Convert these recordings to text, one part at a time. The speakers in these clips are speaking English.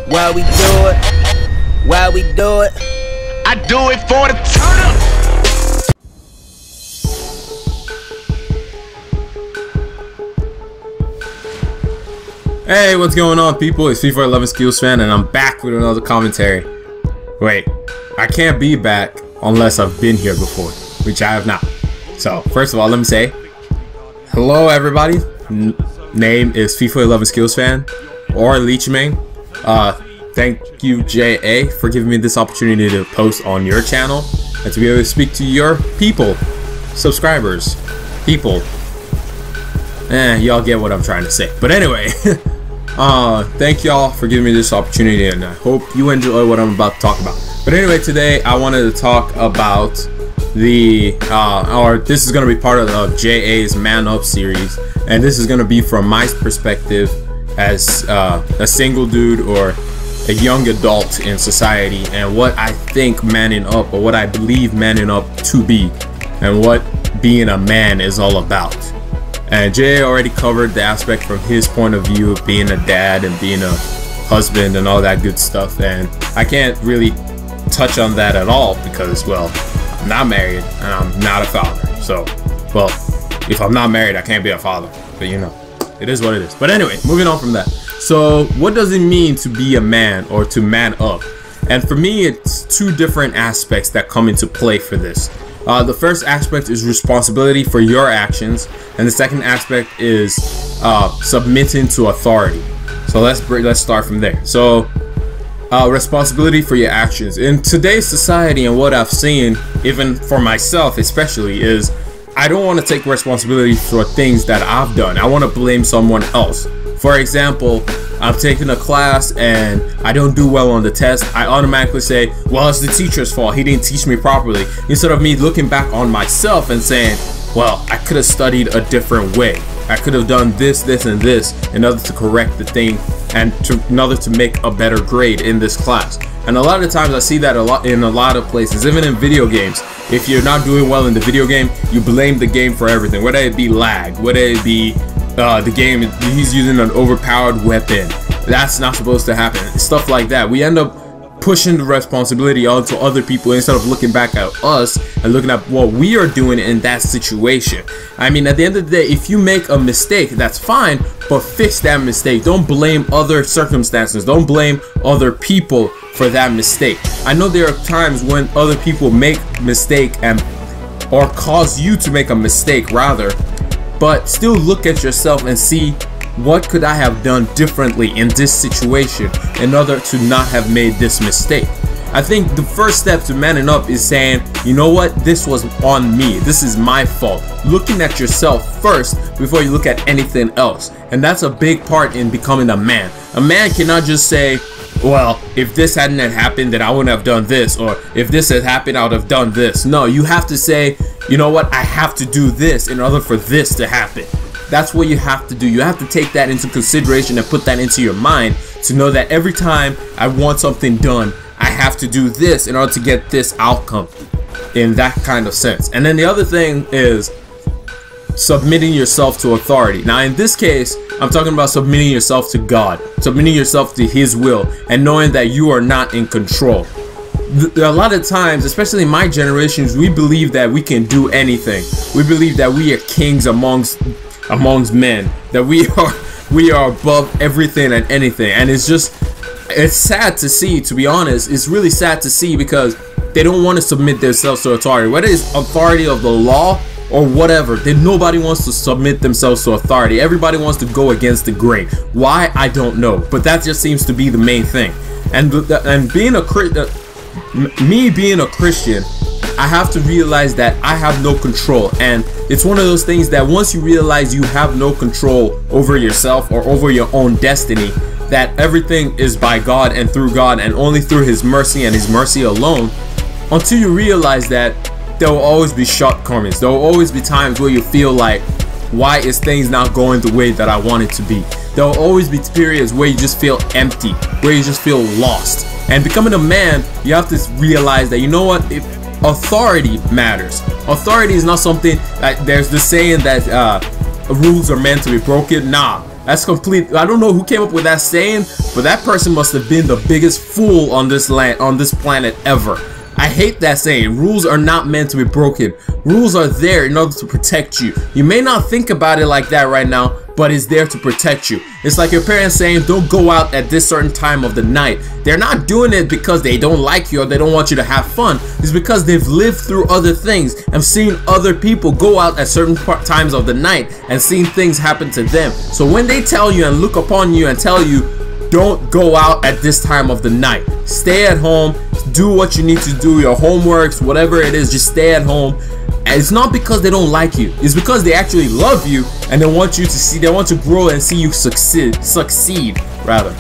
Why we do it? Why we do it? I do it for the turn up. Hey, what's going on, people? It's FIFA 11 Skills Fan, and I'm back with another commentary. Wait, I can't be back unless I've been here before, which I have not. So, first of all, let me say hello, everybody. Name is FIFA 11 Skills Fan or Leechmane. Thank you, JA, for giving me this opportunity to post on your channel and to be able to speak to your people, subscribers, people. Y'all get what I'm trying to say. But anyway, thank y'all for giving me this opportunity, and I hope you enjoy what I'm about to talk about. But anyway, today I wanted to talk about the this is going to be part of JA's Man Up series, and this is going to be from my perspective as a single dude or a young adult in society, and what I think manning up, or what I believe manning up to be, and what being a man is all about. And Jay already covered the aspect from his point of view of being a dad and being a husband and all that good stuff, and I can't really touch on that at all because, well, I'm not married and I'm not a father. So, well, if I'm not married, I can't be a father, but you know, it is what it is. But anyway, moving on from that. So what does it mean to be a man or to man up? And for me, it's two different aspects that come into play for this. The first aspect is responsibility for your actions, and the second aspect is submitting to authority. So let's start from there. So responsibility for your actions in today's society, and what I've seen, even for myself especially, is I don't want to take responsibility for things that I've done. I want to blame someone else. For example, I'm taking a class and I don't do well on the test. I automatically say, well, it's the teacher's fault. He didn't teach me properly. Instead of me looking back on myself and saying, well, I could have studied a different way. I could have done this, this, and this in order to correct the thing and in order to make a better grade in this class. And a lot of times I see that a lot in a lot of places, even in video games. If you're not doing well in the video game, you blame the game for everything, whether it be lag, whether it be the game, he's using an overpowered weapon. That's not supposed to happen. Stuff like that. We end up pushing the responsibility onto other people instead of looking back at us and looking at what we are doing in that situation. I mean, at the end of the day, if you make a mistake, that's fine, but fix that mistake. Don't blame other circumstances. Don't blame other people for that mistake. I know there are times when other people make mistake or cause you to make a mistake rather, but still look at yourself and see, what could I have done differently in this situation in order to not have made this mistake? I think the first step to manning up is saying, you know what, this was on me, this is my fault. Looking at yourself first before you look at anything else. And that's a big part in becoming a man. A man cannot just say, well, if this hadn't happened, then I wouldn't have done this, or if this had happened, I would have done this. No, you have to say, you know what, I have to do this in order for this to happen. That's what you have to do. You have to take that into consideration and put that into your mind to know that every time I want something done, I have to do this in order to get this outcome, in that kind of sense. And then the other thing is submitting yourself to authority. Now in this case, I'm talking about submitting yourself to God, submitting yourself to His will, and knowing that you are not in control. A lot of times, especially in my generations, we believe that we can do anything. We believe that we are kings amongst men, that we are above everything and anything, and it's sad to see, to be honest. It's really sad to see, because they don't want to submit themselves to authority, whether it's authority of the law or whatever. Then nobody wants to submit themselves to authority. Everybody wants to go against the grain. Why? I don't know, but that just seems to be the main thing. And being a Christian, I have to realize that I have no control, and it's one of those things that once you realize you have no control over yourself or over your own destiny, that everything is by God and through God and only through His mercy and His mercy alone, until you realize that there will always be shortcomings. There will always be times where you feel like, why is things not going the way that I want it to be? There will always be periods where you just feel empty, where you just feel lost. And becoming a man, you have to realize that, you know what, authority matters. Authority is not something that there's the saying that rules are meant to be broken. Nah, That's complete. I don't know who came up with that saying, but that person must have been the biggest fool on this land, on this planet ever. I hate that saying. Rules are not meant to be broken. Rules are there in order to protect you. You may not think about it like that right now, but it's there to protect you. It's like your parents saying, don't go out at this certain time of the night. They're not doing it because they don't like you or they don't want you to have fun. It's because they've lived through other things and seen other people go out at certain times of the night and seen things happen to them. So when they tell you and look upon you and tell you, don't go out at this time of the night, stay at home, do what you need to do, your homeworks, whatever it is, just stay at home. And it's not because they don't like you, it's because they actually love you and they want you to see, they want to grow and see you succeed rather.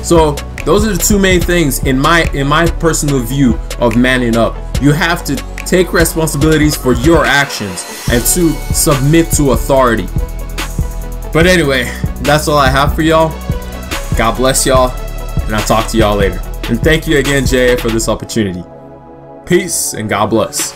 So those are the two main things in my personal view of manning up. You have to take responsibilities for your actions and to submit to authority. But anyway, that's all I have for y'all. God bless y'all, and I'll talk to y'all later. And thank you again, Jay, for this opportunity. Peace and God bless.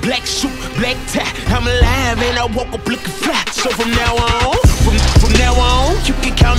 Black suit, black tie, I'm alive and I woke up looking fly. So from now on, you can count